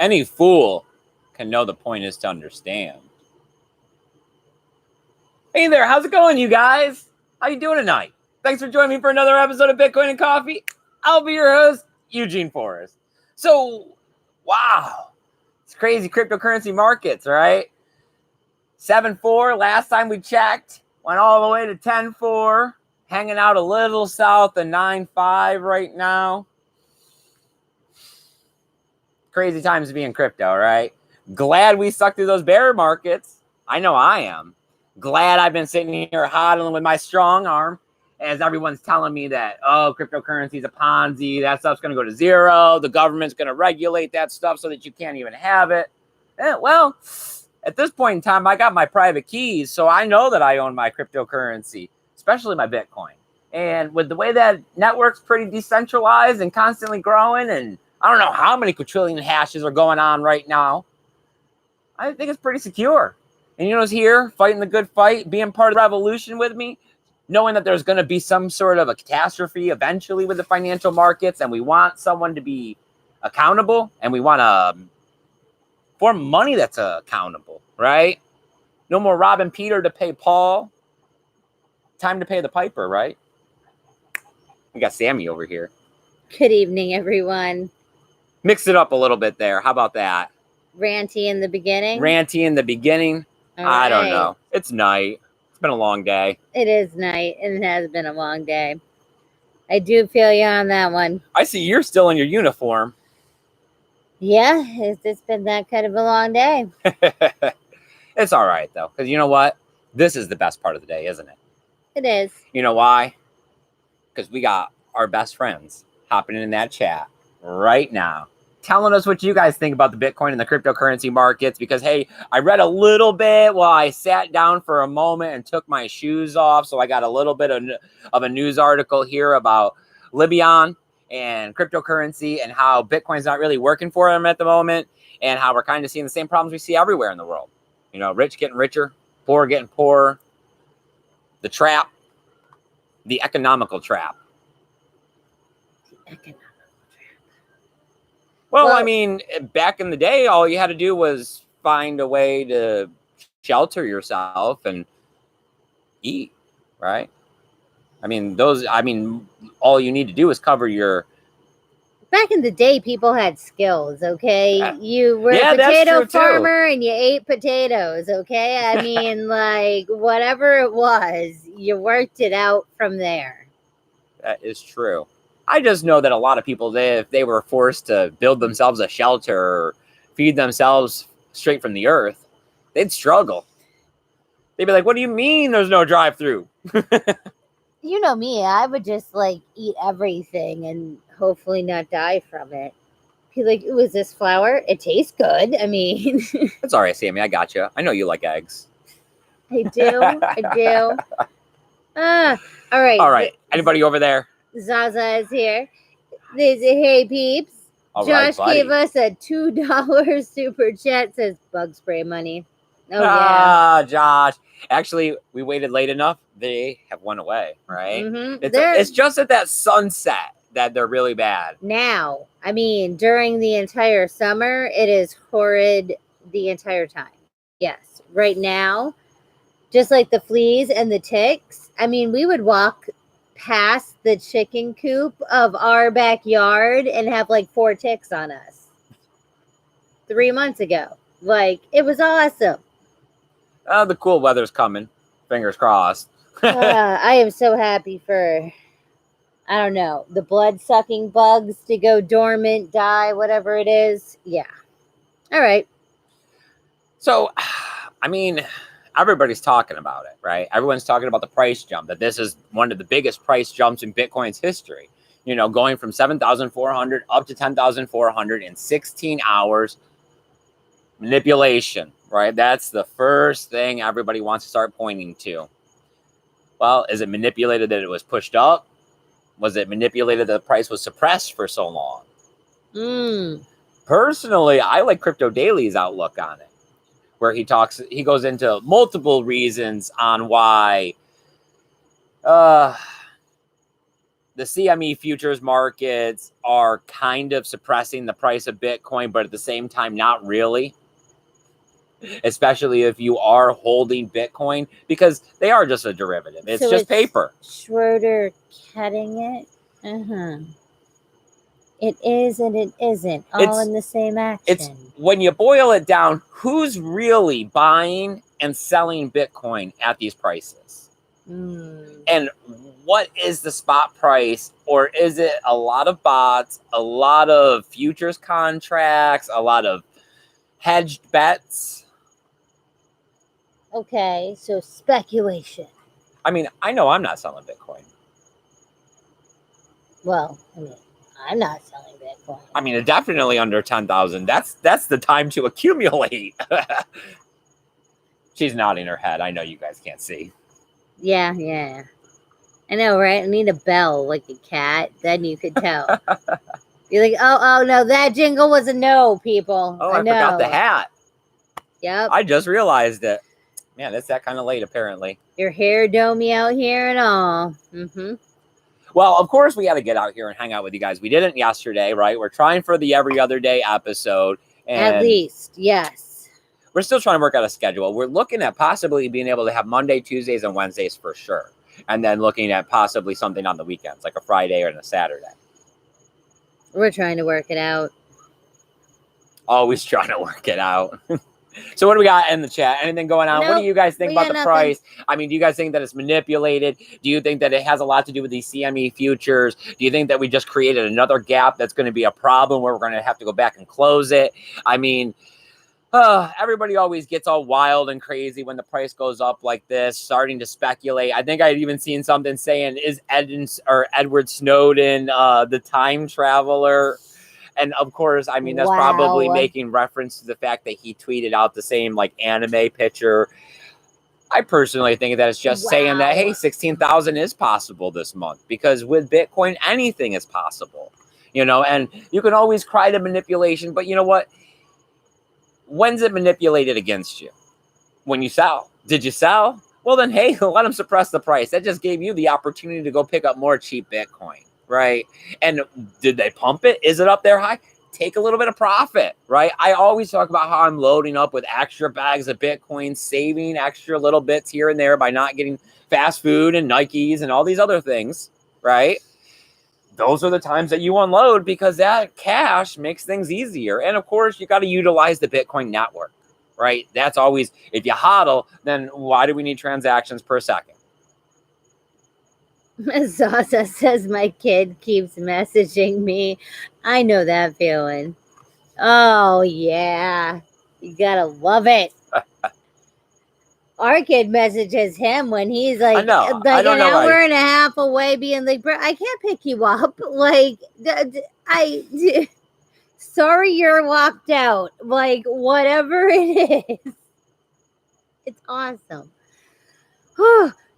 Any fool can know the point is to understand. Hey there, how's it going, you guys? How you doing tonight? Thanks for joining me for another episode of Bitcoin and Coffee. I'll be your host, Eugene Forrest. So, wow, it's crazy cryptocurrency markets, right? 7.4 last time we checked, went all the way to 10.4, hanging out a little south of 9.5 right now. Crazy times to be in crypto, right? Glad we stuck through those bear markets. I know I am. Glad I've been sitting here hodling with my strong arm as everyone's telling me that, oh, cryptocurrency is a Ponzi. That stuff's going to go to zero. The government's going to regulate that stuff so that you can't even have it. Well, at this point in time, I got my private keys, so I know that I own my cryptocurrency, especially my Bitcoin. And with the way that network's pretty decentralized and constantly growing, and I don't know how many quadrillion hashes are going on right now, I think it's pretty secure. And you know who's here fighting the good fight, being part of the revolution with me, knowing that there's going to be some sort of a catastrophe eventually with the financial markets, and we want someone to be accountable, and we want to form money that's accountable, right? No more robbing Peter to pay Paul. Time to pay the piper, right? We got Sammy over here. Good evening, everyone. Mix it up a little bit there. How about that? Ranty in the beginning. Ranty in the beginning. I don't know. It's night. It's been a long day. It is night, and it has been a long day. I do feel you on that one. I see you're still in your uniform. Yeah, it's been that kind of a long day. It's all right, though, because you know what? This is the best part of the day, isn't it? It is. You know why? Because we got our best friends hopping in that chat right now, telling us what you guys think about the Bitcoin and the cryptocurrency markets. Because, hey, I read a little bit while I sat down for a moment and took my shoes off. So I got a little bit of a news article here about Libyan and cryptocurrency and how Bitcoin's not really working for them at the moment, and how we're kind of seeing the same problems we see everywhere in the world. You know, rich getting richer, poor getting poorer. The trap, the economical trap. Well, I mean, back in the day, all you had to do was find a way to shelter yourself and eat, right? All you need to do is cover your... Back in the day, people had skills, okay? Yeah. You were a potato farmer and you ate potatoes, okay? I mean, like, whatever it was, you worked it out from there. That is true. I just know that a lot of people, if they were forced to build themselves a shelter or feed themselves straight from the earth, they'd struggle. They'd be like, what do you mean there's no drive-through? You know me, I would just, like, eat everything and hopefully not die from it. Be like, ooh, is this flour? It tastes good. I mean... It's all right, Sammy. I got you. I know you like eggs. I do. All right. All right. Anybody over there? Zaza is here. They say, hey, peeps. All Josh right, gave us a $2 super chat, says bug spray money. Oh, yeah. Josh. Actually, we waited late enough. They have went away, right? Mm-hmm. It's just at that sunset that they're really bad. Now, I mean, during the entire summer, it is horrid the entire time. Yes. Right now, just like the fleas and the ticks, I mean, we would walk past the chicken coop of our backyard and have like 4 ticks on us 3 months ago. Like, it was awesome. The cool weather's coming. Fingers crossed. I am so happy for, I don't know, the blood-sucking bugs to go dormant, die, whatever it is. Yeah. All right. So, I mean, everybody's talking about it, right? Everyone's talking about the price jump, that this is one of the biggest price jumps in Bitcoin's history. You know, going from 7,400 up to 10,400 in 16 hours. Manipulation, right? That's the first thing everybody wants to start pointing to. Well, is it manipulated that it was pushed up? Was it manipulated that the price was suppressed for so long? Personally, I like Crypto Daily's outlook on it, where he goes into multiple reasons on why the CME futures markets are kind of suppressing the price of Bitcoin, but at the same time, not really. Especially if you are holding Bitcoin, because they are just a derivative. It's So just paper. Schroeder cutting it. It is and it isn't. All in the same action. It's when you boil it down, who's really buying and selling Bitcoin at these prices? And what is the spot price? Or is it a lot of bots, a lot of futures contracts, a lot of hedged bets? Okay, so speculation. I mean, I know I'm not selling Bitcoin. Well, I mean, I'm not selling Bitcoin. I mean, definitely under 10,000. That's the time to accumulate. She's nodding her head. I know you guys can't see. Yeah. I know, right? I need a bell like a cat. Then you could tell. You're like, oh no, that jingle was a no, people. Oh, I forgot the hat. Yep. I just realized it. Man, it's that kind of late, apparently. Your hair domey out here and all. Well, of course, we got to get out here and hang out with you guys. We didn't yesterday, right? We're trying for the every other day episode. And at least, yes. We're still trying to work out a schedule. We're looking at possibly being able to have Monday, Tuesdays, and Wednesdays for sure. And then looking at possibly something on the weekends, like a Friday or a Saturday. We're trying to work it out. Always trying to work it out. So what do we got in the chat? Anything going on? What do you guys think about the price? I mean, do you guys think that it's manipulated? Do you think that it has a lot to do with these CME futures? Do you think that we just created another gap that's going to be a problem where we're going to have to go back and close it? I mean, everybody always gets all wild and crazy when the price goes up like this, starting to speculate. I think I'd even seen something saying, is Edward Snowden the time traveler? And of course, I mean, that's probably making reference to the fact that he tweeted out the same like anime picture. I personally think that it's just saying that, hey, 16,000 is possible this month, because with Bitcoin, anything is possible, you know, and you can always cry to manipulation. But you know what? When's it manipulated against you? When you sell. Did you sell? Well, then, hey, let them suppress the price. That just gave you the opportunity to go pick up more cheap Bitcoin. Right. And did they pump it? Is it up there high? Take a little bit of profit. Right. I always talk about how I'm loading up with extra bags of Bitcoin, saving extra little bits here and there by not getting fast food and Nikes and all these other things. Right. Those are the times that you unload, because that cash makes things easier. And of course, you got to utilize the Bitcoin network. Right. That's always, if you hodl, then why do we need transactions per second? Sasa says my kid keeps messaging me. I know that feeling. Oh, yeah. You gotta love it. Our kid messages him when he's like an hour and a half away, being like, bro, I can't pick you up. Like, sorry you're locked out. Like, whatever it is. It's awesome.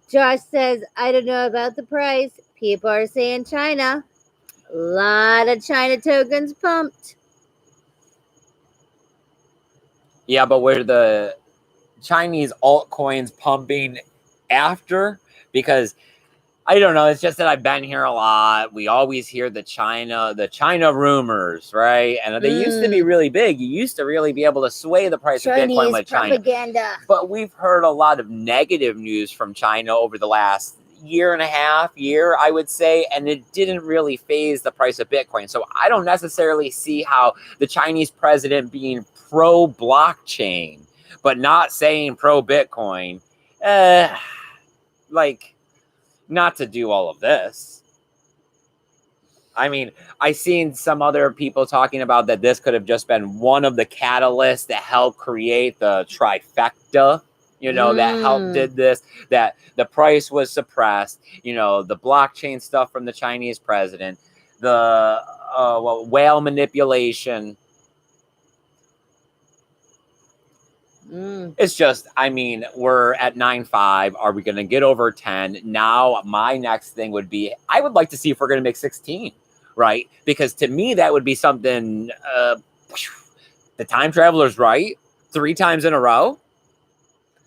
Josh says, I don't know about the price. People are saying China. A lot of China tokens pumped. Yeah, but were the Chinese altcoins pumping after? Because I don't know. It's just that I've been here a lot. We always hear the China rumors, right? And they used to be really big. You used to really be able to sway the price of Bitcoin with China. Propaganda. But we've heard a lot of negative news from China over the last year and a half, I would say, and it didn't really phase the price of Bitcoin. So I don't necessarily see how the Chinese president being pro-blockchain, but not saying pro-Bitcoin, not to do all of this. I mean, I seen some other people talking about that this could have just been one of the catalysts that helped create the trifecta, you know, that helped did this, that the price was suppressed, you know, the blockchain stuff from the Chinese president, the whale manipulation. It's just, I mean, we're at 9.5. Are we going to get over 10? Now, my next thing would be, I would like to see if we're going to make 16, right? Because to me, that would be something, the time traveler's right 3 times in a row.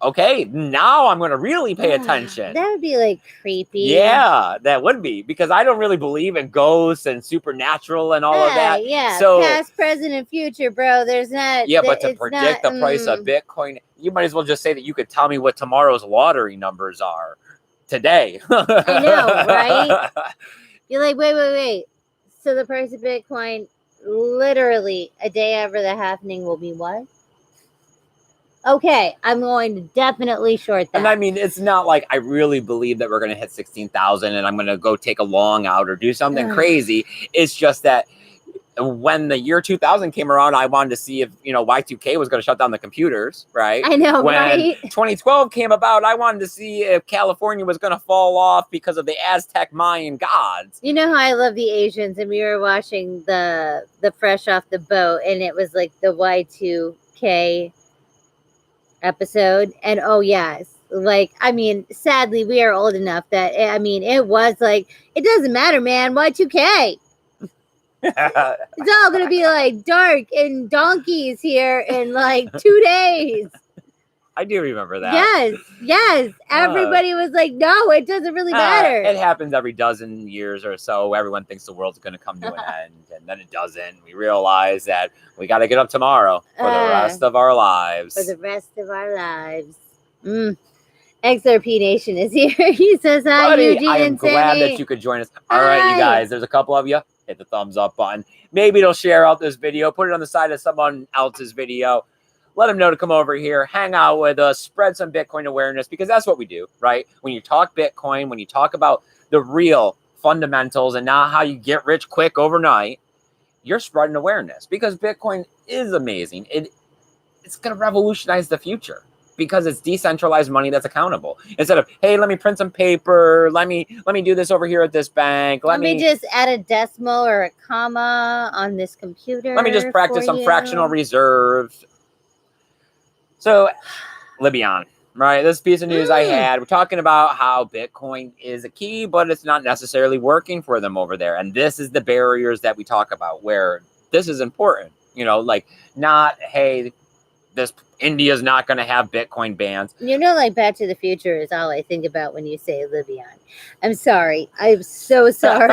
okay, now I'm going to really pay attention. That would be like creepy. Yeah, that would be, because I don't really believe in ghosts and supernatural and all of that. Yeah, so past, present, and future, bro. There's not. yeah, but to predict the price of Bitcoin, you might as well just say that you could tell me what tomorrow's lottery numbers are today. I know, right? You're like, wait. So the price of Bitcoin, literally a day after the happening, will be what? Okay, I'm going to definitely short that. And I mean, it's not like I really believe that we're going to hit 16,000 and I'm going to go take a long out or do something crazy. It's just that when the year 2000 came around, I wanted to see if, Y2K was going to shut down the computers, right? I know, when right? 2012 came about, I wanted to see if California was going to fall off because of the Aztec Mayan gods. You know how I love the Asians, and we were watching the Fresh Off the Boat, and it was like the Y2K episode, and oh yes, like, I mean, sadly we are old enough that, I mean, it was like, it doesn't matter, man, Y2K. It's all gonna be like dark and donkeys here in like 2 days. I do remember that. Yes. Everybody was like, no, it doesn't really matter. It happens every dozen years or so. Everyone thinks the world's going to come to an end, and then it doesn't. We realize that we got to get up tomorrow for the rest of our lives. For the rest of our lives. XRP Nation is here. He says, hi, Buddy, Eugene I am and glad Sammy. that you could join us. All right, you guys, there's a couple of you. Hit the thumbs up button. Maybe it'll share out this video. Put it on the side of someone else's video. Let them know to come over here, hang out with us, spread some Bitcoin awareness, because that's what we do, right? When you talk Bitcoin, when you talk about the real fundamentals and not how you get rich quick overnight, you're spreading awareness, because Bitcoin is amazing. It's going to revolutionize the future because it's decentralized money that's accountable. Instead of, hey, let me print some paper, let me do this over here at this bank. Let me just add a decimal or a comma on this computer. Let me just practice some fractional reserves. So, Libyan, right? This piece of news I had, we're talking about how Bitcoin is a key, but it's not necessarily working for them over there. And this is the barriers that we talk about, where this is important. Like, not, hey, India's not going to have Bitcoin bans. Like Back to the Future is all I think about when you say Libyan. I'm sorry. I'm so sorry.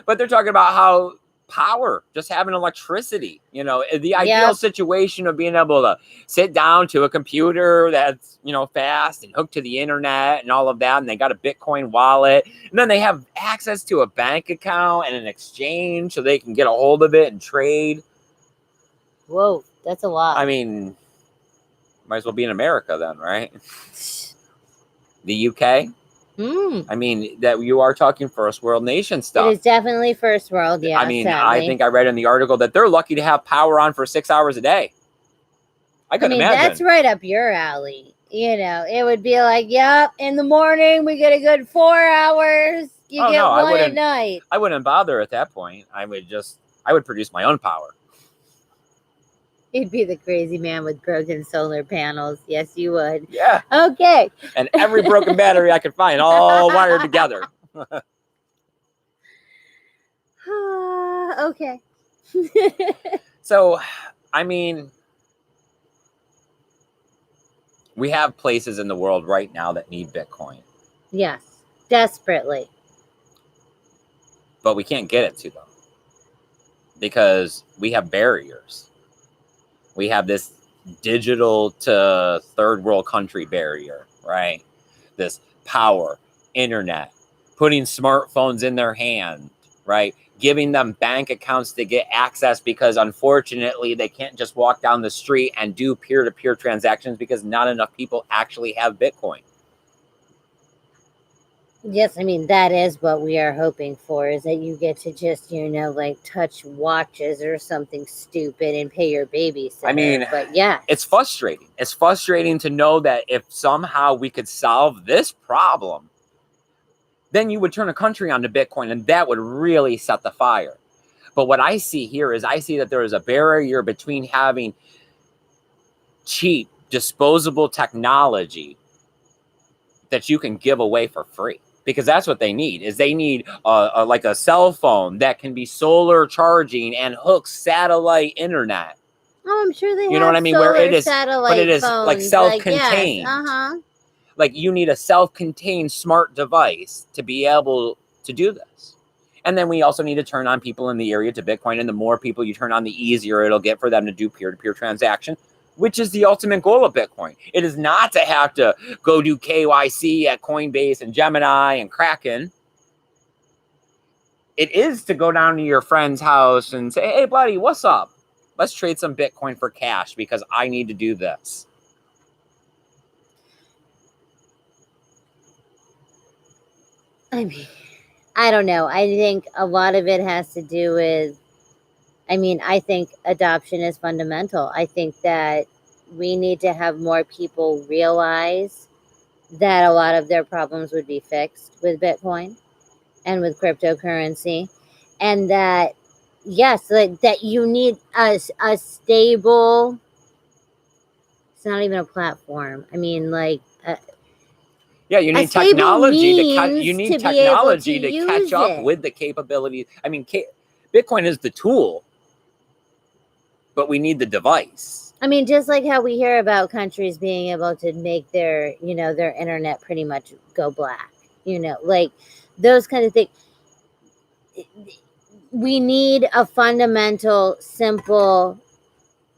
But they're talking about how power, just having electricity, the ideal situation of being able to sit down to a computer that's, fast and hooked to the internet and all of that. And they got a Bitcoin wallet, and then they have access to a bank account and an exchange so they can get a hold of it and trade. Whoa, that's a lot. I mean, might as well be in America then, right? The UK. I mean, that you are talking first world nation stuff. It is definitely first world, yeah. I mean, sadly. I think I read in the article that they're lucky to have power on for 6 hours a day. I couldn't imagine. That's right up your alley. It would be like, yep, in the morning we get a good 4 hours. You get one at night. I wouldn't bother at that point. I would produce my own power. You'd be the crazy man with broken solar panels. Yes, you would. Yeah. Okay. And every broken battery I could find, all wired together. Okay. So, I mean, we have places in the world right now that need Bitcoin. Yes, desperately. But we can't get it to them because we have barriers. We have this digital to third world country barrier, right? This power, internet, putting smartphones in their hand, right? Giving them bank accounts to get access, because unfortunately they can't just walk down the street and do peer-to-peer transactions because not enough people actually have Bitcoin. Yes, I mean, that is what we are hoping for, is that you get to just, like touch watches or something stupid and pay your babysitter. I mean, but yeah, it's frustrating. It's frustrating to know that if somehow we could solve this problem, then you would turn a country onto Bitcoin, and that would really set the fire. But what I see here is I see that there is a barrier between having cheap, disposable technology that you can give away for free. Because that's what they need, is they need like a cell phone that can be solar charging and hooks satellite internet. Oh, I'm sure they You have know what I mean? solar Where it is, satellite but it is phones. like self-contained. Yes, uh-huh. Like you need a self-contained smart device to be able to do this. And then we also need to turn on people in the area to Bitcoin. And the more people you turn on, the easier it'll get for them to do peer-to-peer transaction, which is the ultimate goal of Bitcoin. It is not to have to go do KYC at Coinbase and Gemini and Kraken. It is to go down to your friend's house and say, hey, buddy, what's up? Let's trade some Bitcoin for cash because I need to do this. I mean, I don't know. I think a lot of it has to do with, I think adoption is fundamental. I think that we need to have more people realize that a lot of their problems would be fixed with Bitcoin and with cryptocurrency. And that, yes, like that you need a stable, it's not even a platform. Yeah, you a need stable technology to catch. You means need to be able to technology to catch use up it. with the capabilities. I mean, Bitcoin is the tool, but we need the device. I mean, just like how we hear about countries being able to make their, their internet pretty much go black, like those kind of things. We need a fundamental, simple,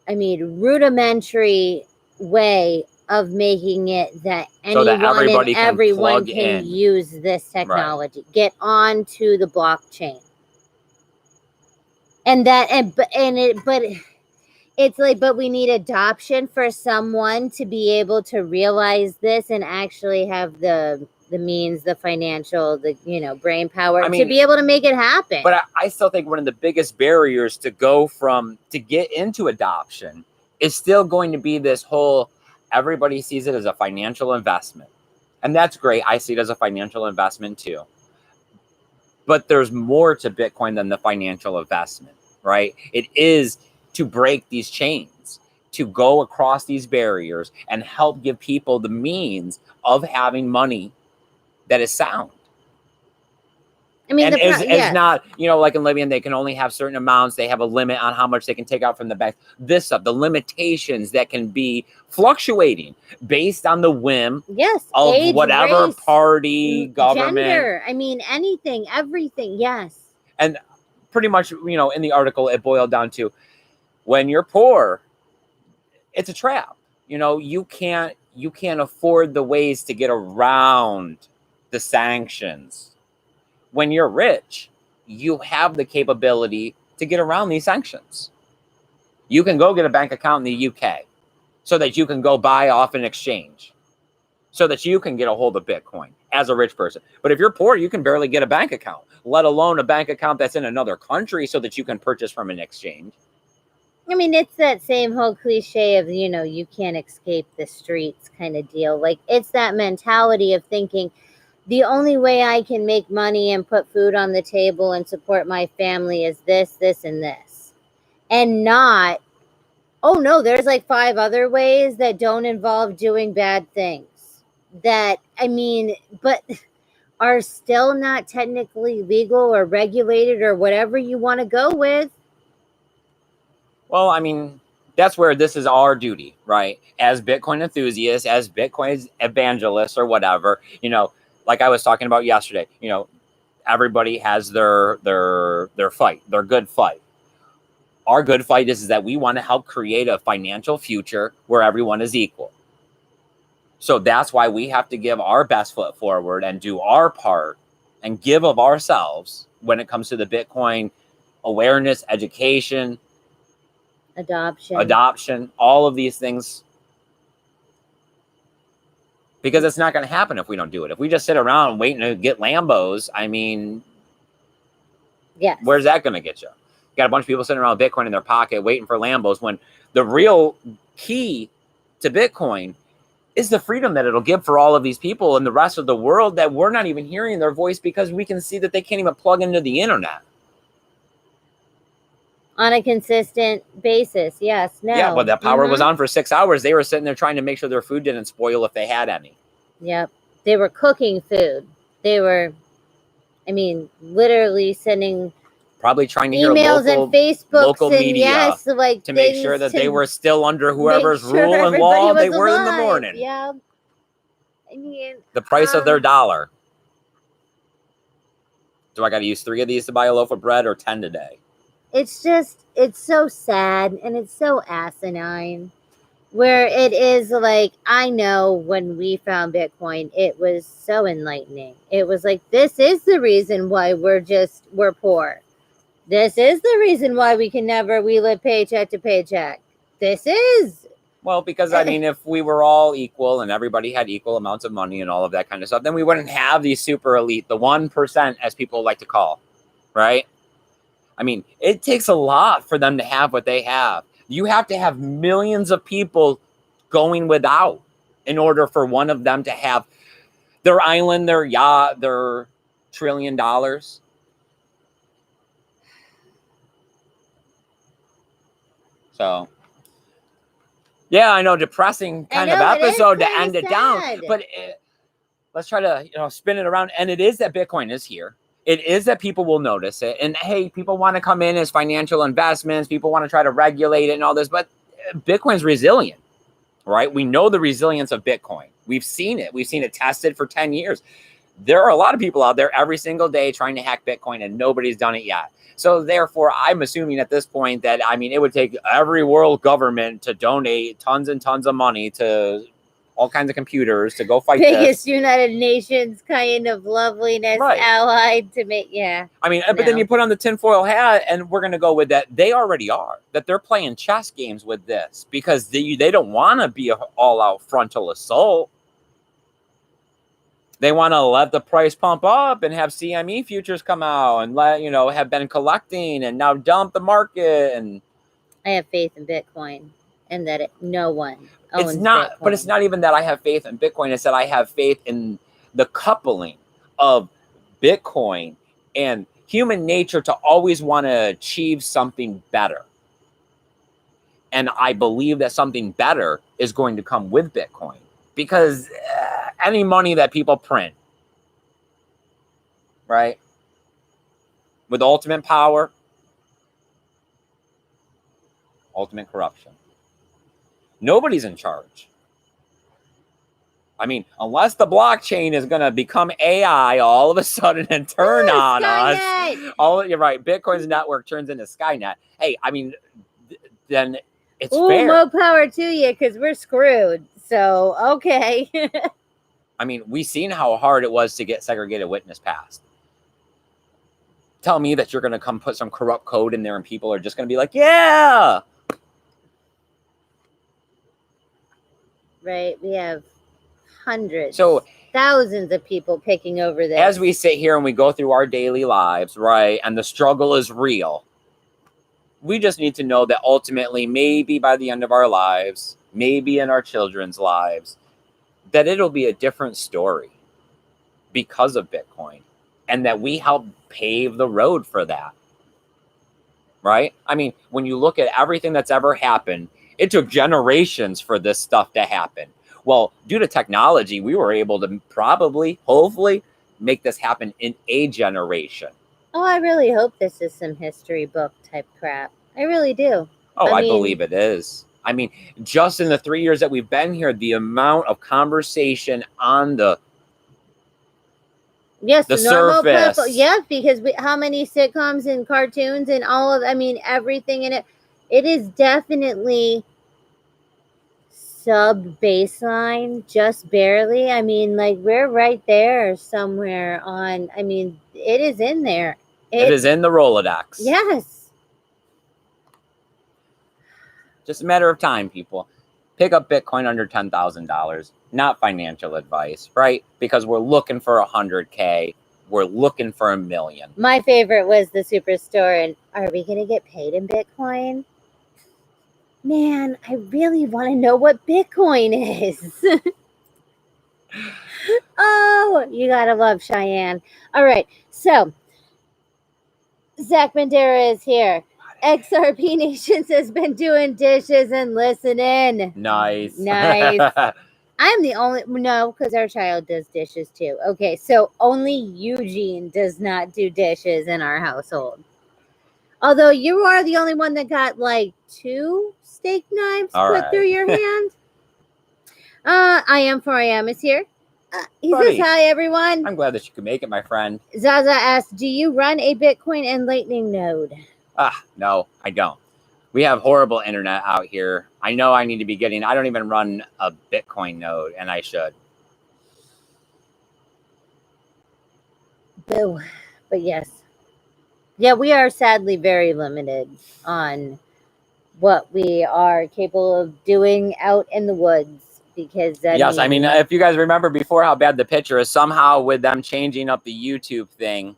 rudimentary way of making it that So that anyone and everybody can everyone plug can in. use this technology. Get onto the blockchain. And that and it but it's like, but we need adoption for someone to be able to realize this and actually have the means, the financial, the brain power to be able to make it happen. But I still think one of the biggest barriers to get into adoption is still going to be this whole, everybody sees it as a financial investment. And that's great. I see it as a financial investment too. But there's more to Bitcoin than the financial investment, right? It is to break these chains, to go across these barriers and help give people the means of having money that is sound. And is not, like in Libya, they can only have certain amounts. They have a limit on how much they can take out from the bank. This stuff, the limitations that can be fluctuating based on the whim of age, whatever race, party, government. Gender. Anything, everything. Yes. And pretty much, in the article, it boiled down to when you're poor, it's a trap. You can't afford the ways to get around the sanctions. When you're rich, you have the capability to get around these sanctions. You can go get a bank account in the UK so that you can go buy off an exchange, so that you can get a hold of Bitcoin as a rich person. But if you're poor, you can barely get a bank account, let alone a bank account that's in another country so that you can purchase from an exchange. It's that same whole cliche of, you can't escape the streets kind of deal. Like, it's that mentality of thinking, the only way I can make money and put food on the table and support my family is this, this, and this. And not, oh no, there's like 5 other ways that don't involve doing bad things. That, but are still not technically legal or regulated or whatever you want to go with. Well, that's where this is our duty, right? As Bitcoin enthusiasts, as Bitcoin evangelists or whatever, like I was talking about yesterday, everybody has their fight, their good fight. Our good fight is that we want to help create a financial future where everyone is equal. So that's why we have to give our best foot forward and do our part and give of ourselves when it comes to the Bitcoin awareness, education, adoption, all of these things. Because it's not going to happen if we don't do it. If we just sit around waiting to get Lambos, where's that going to get you? You got a bunch of people sitting around with Bitcoin in their pocket waiting for Lambos, when the real key to Bitcoin is the freedom that it'll give for all of these people in the rest of the world that we're not even hearing their voice because we can see that they can't even plug into the internet. On a consistent basis, yes. No. Yeah, but the power was on for 6 hours. They were sitting there trying to make sure their food didn't spoil if they had any. Yep. They were cooking food. They were, literally sending probably trying to hear emails local, and Facebooks local and media yes, like to make sure that they were still under whoever's make sure rule and everybody law was they were in the alive. morning. Yeah. I mean, The price of their dollar. Do I got to use 3 of these to buy a loaf of bread or 10 today? it's so sad and it's so asinine. Where it is like, I know when we found Bitcoin, it was so enlightening. It was like, this is the reason why we're poor. This is the reason why we live paycheck to paycheck. This is. Well, because I mean, if we were all equal and everybody had equal amounts of money and all of that kind of stuff, then we wouldn't have these super elite, the 1%, as people like to call, right? I mean, it takes a lot for them to have what they have. You have to have millions of people going without in order for one of them to have their island, their yacht, their $1 trillion. So, yeah, I know, depressing kind of episode to end it down, but let's try to, spin it around. And it is that Bitcoin is here. It is that people will notice it. And hey, people want to come in as financial investments. People want to try to regulate it and all this, but Bitcoin's resilient, right? We know the resilience of Bitcoin. We've seen it. We've seen it tested for 10 years. There are a lot of people out there every single day trying to hack Bitcoin and nobody's done it yet. So therefore, I'm assuming at this point that, I mean, it would take every world government to donate tons and tons of money to all kinds of computers to go fight biggest this. United Nations kind of loveliness allied to make, yeah. I mean, but then you put on the tinfoil hat and we're going to go with that. They already are, that they're playing chess games with this because they don't want to be an all-out frontal assault. They want to let the price pump up and have CME futures come out and have been collecting and now dump the market. And I have faith in Bitcoin and that no one owns Bitcoin. But it's not even that I have faith in Bitcoin. It's that I have faith in the coupling of Bitcoin and human nature to always want to achieve something better. And I believe that something better is going to come with Bitcoin because any money that people print, right, with ultimate power, ultimate corruption. Nobody's in charge. I mean, unless the blockchain is going to become AI all of a sudden and turn on Skynet. us. You're right. Bitcoin's network turns into Skynet. Hey, I mean, then it's fair. More power to you because we're screwed. So, okay. I mean, we've seen how hard it was to get segregated witness passed. Tell me that you're going to come put some corrupt code in there and people are just going to be like, yeah. Right. We have hundreds, thousands of people picking over this. As we sit here and we go through our daily lives, right, and the struggle is real, we just need to know that ultimately, maybe by the end of our lives, maybe in our children's lives, that it'll be a different story because of Bitcoin and that we helped pave the road for that, right? I mean, when you look at everything that's ever happened, it took generations for this stuff to happen. Well, due to technology, we were able to probably, hopefully, make this happen in a generation. Oh, I really hope this is some history book type crap. I really do. Oh, I believe it is. I mean, just in the 3 years that we've been here, the amount of conversation on the surface. Yes, because how many sitcoms and cartoons and all of, everything in it. It is definitely sub baseline, just barely. We're right there somewhere on, it is in there. It is in the Rolodex. Yes. Just a matter of time, people. Pick up Bitcoin under $10,000. Not financial advice, right? Because we're looking for 100K. We're looking for 1 million. My favorite was the Superstore. And are we going to get paid in Bitcoin? Man, I really want to know what Bitcoin is. Oh, you got to love Cheyenne. All right. So, Zach Bandera is here. XRP Nations has been doing dishes and listening. Nice. I'm the only, no, because our child does dishes too. Okay, so only Eugene does not do dishes in our household. Although you are the only one that got like 2 steak knives put through your hand. I am for I am is here. He Buddy, says hi everyone. I'm glad that you could make it, my friend. Zaza asks, do you run a Bitcoin and Lightning node? No, I don't. We have horrible internet out here. I know I need to be getting, I don't even run a Bitcoin node, and I should. Boo. But yes. Yeah, we are sadly very limited on what we are capable of doing out in the woods, because yes, I mean, if you guys remember before how bad the picture is, somehow with them changing up the YouTube thing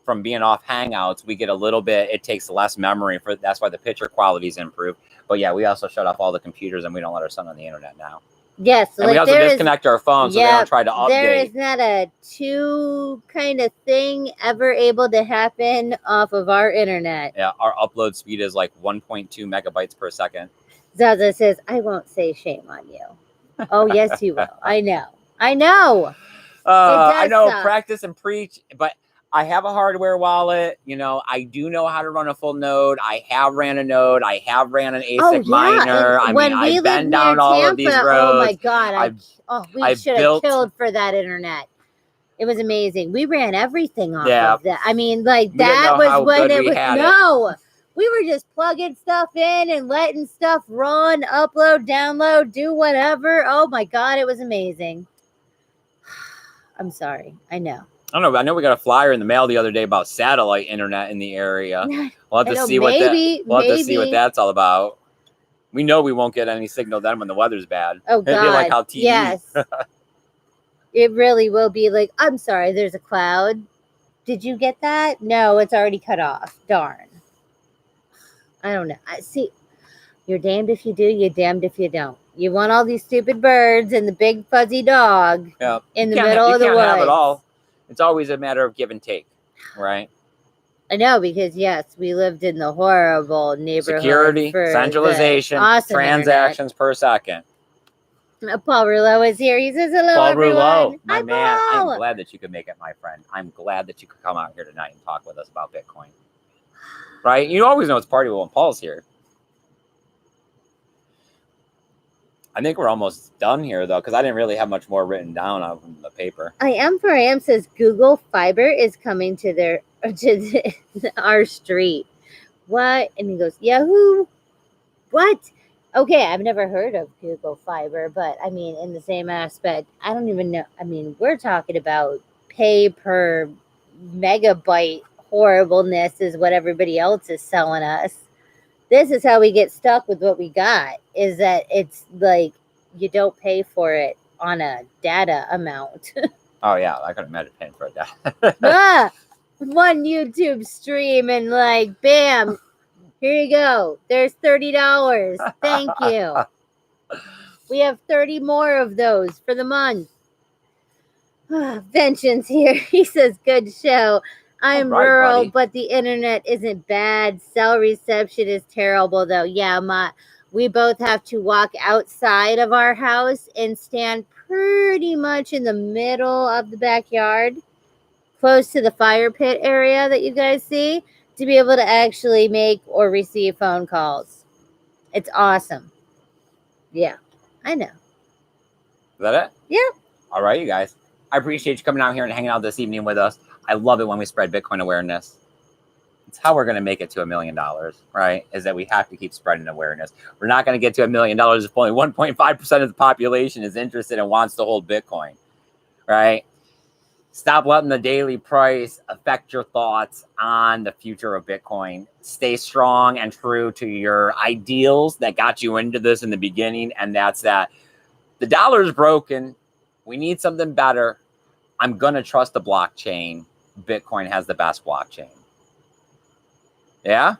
from being off Hangouts, we get a little bit, it takes less memory for, that's why the picture quality is improved. But yeah, we also shut off all the computers and we don't let our son on the internet now. Yes, and like we also disconnect our phones so they don't try to update. There is not a 2 kind of thing ever able to happen off of our internet. Yeah, our upload speed is like 1.2 megabytes per second. Zaza says, I won't say shame on you. Oh, yes, you will. I know. I know. I know, practice and preach, but I have a hardware wallet. You know, I do know how to run a full node. I have ran a node. I have ran an ASIC miner. I mean, I've been down all of these roads. Oh my God. We should have killed for that internet. It was amazing. We ran everything off of that. I mean, like, that was when it was, we were just plugging stuff in and letting stuff run, upload, download, do whatever. Oh my God, it was amazing. I'm sorry. I know. I don't know. I know we got a flyer in the mail the other day about satellite internet in the area. We'll have to see what that's all about. We know we won't get any signal then when the weather's bad. Oh God! It'd be like how TV. Yes. It really will be like, I'm sorry, there's a cloud. Did you get that? No, it's already cut off. Darn. I don't know. See, you're damned if you do, you're damned if you don't. You want all these stupid birds and the big fuzzy dog in the middle of the woods. You can't have it all. It's always a matter of give and take, right? I know, because yes, we lived in the horrible neighborhood. Security, centralization, awesome transactions per second. Paul Rouleau is here. He says hello, Paul everyone. Rouleau, my Hi, man. Paul. I'm glad that you could make it, my friend. I'm glad that you could come out here tonight and talk with us about Bitcoin. Right? You always know it's party when Paul's here. I think we're almost done here, though, because I didn't really have much more written down on the paper. I am for I am says Google Fiber is coming to our street. What? And he goes, Yahoo. What? Okay, I've never heard of Google Fiber, but I mean, in the same aspect, I don't even know. I mean, we're talking about pay per megabyte horribleness is what everybody else is selling us. This is how we get stuck with what we got, is that it's like you don't pay for it on a data amount. Oh, yeah. I couldn't imagine paying for that. One YouTube stream and like, bam, here you go. There's $30. Thank you. We have 30 more of those for the month. Vengeance here. He says, good show. I'm rural, buddy. But the internet isn't bad. Cell reception is terrible, though. Yeah, we both have to walk outside of our house and stand pretty much in the middle of the backyard, close to the fire pit area that you guys see, to be able to actually make or receive phone calls. It's awesome. Yeah, I know. Is that it? Yeah. All right, you guys. I appreciate you coming out here and hanging out this evening with us. I love it when we spread Bitcoin awareness. It's how we're going to make it to $1 million, right? Is that we have to keep spreading awareness. We're not going to get to $1 million if only 1.5% of the population is interested and wants to hold Bitcoin, right? Stop letting the daily price affect your thoughts on the future of Bitcoin. Stay strong and true to your ideals that got you into this in the beginning, and that's that the dollar is broken. We need something better. I'm going to trust the blockchain. Bitcoin has the best blockchain. Yeah?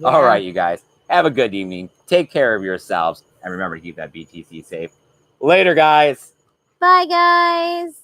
All right, you guys. Have a good evening. Take care of yourselves. And remember to keep that BTC safe. Later, guys. Bye, guys.